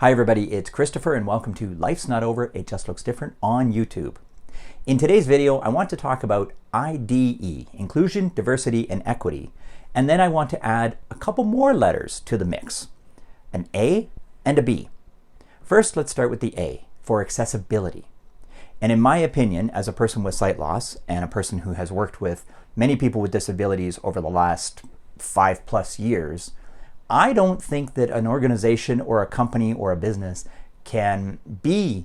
Hi everybody, it's Christopher and welcome to Life's Not Over, It Just Looks Different on YouTube. In today's video, I want to talk about IDE, Inclusion, Diversity, and Equity, and then I want to add a couple more letters to the mix, an A and a B. First, let's start with the A, for accessibility. And in my opinion, as a person with sight loss and a person who has worked with many people with disabilities over the last 5+ years, I don't think that an organization or a company or a business can be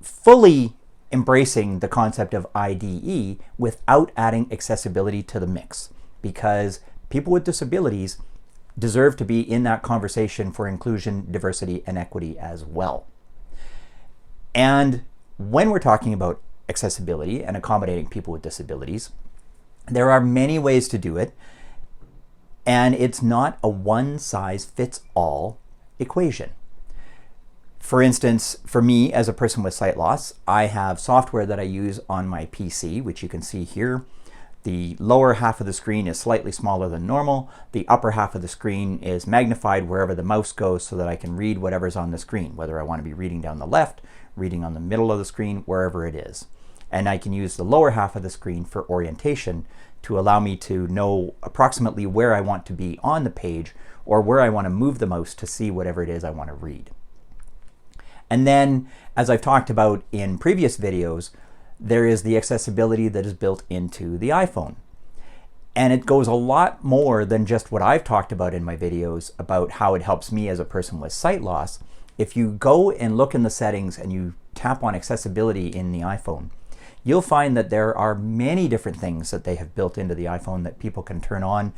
fully embracing the concept of IDE without adding accessibility to the mix, because people with disabilities deserve to be in that conversation for inclusion, diversity, and equity as well. And when we're talking about accessibility and accommodating people with disabilities, there are many ways to do it. And it's not a one-size-fits-all equation. For instance, for me as a person with sight loss, I have software that I use on my PC, which you can see here. The lower half of the screen is slightly smaller than normal. The upper half of the screen is magnified wherever the mouse goes so that I can read whatever's on the screen, whether I want to be reading down the left, reading on the middle of the screen, wherever it is. And I can use the lower half of the screen for orientation to allow me to know approximately where I want to be on the page or where I want to move the mouse to see whatever it is I want to read. And then, as I've talked about in previous videos, there is the accessibility that is built into the iPhone. And it goes a lot more than just what I've talked about in my videos about how it helps me as a person with sight loss. If you go and look in the settings and you tap on accessibility in the iPhone, you'll find that there are many different things that they have built into the iPhone that people can turn on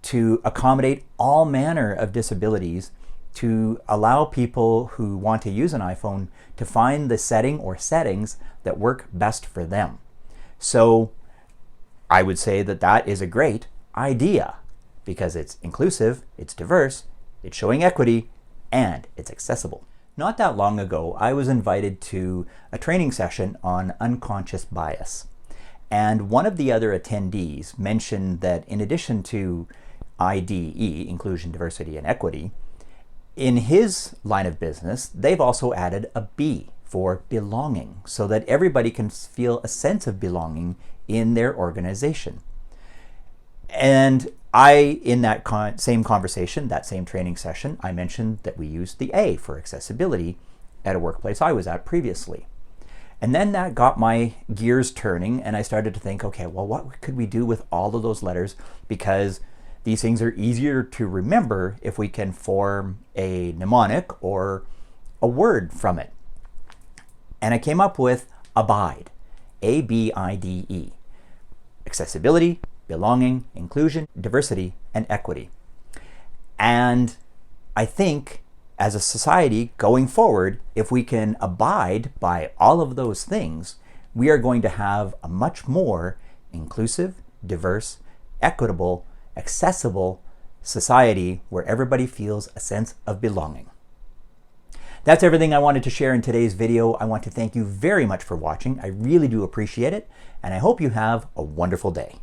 to accommodate all manner of disabilities, to allow people who want to use an iPhone to find the setting or settings that work best for them. So I would say that that is a great idea because it's inclusive, it's diverse, it's showing equity, and it's accessible. Not that long ago, I was invited to a training session on unconscious bias. And one of the other attendees mentioned that in addition to IDE, Inclusion, Diversity, and Equity, in his line of business, they've also added a B for belonging so that everybody can feel a sense of belonging in their organization. And in that same conversation, that same training session, I mentioned that we used the A for accessibility at a workplace I was at previously. And then that got my gears turning and I started to think, okay, well, what could we do with all of those letters? Because these things are easier to remember if we can form a mnemonic or a word from it. And I came up with ABIDE, A-B-I-D-E, accessibility, belonging, inclusion, diversity, and equity. And I think as a society going forward, if we can abide by all of those things, we are going to have a much more inclusive, diverse, equitable, accessible society where everybody feels a sense of belonging. That's everything I wanted to share in today's video. I want to thank you very much for watching. I really do appreciate it, and I hope you have a wonderful day.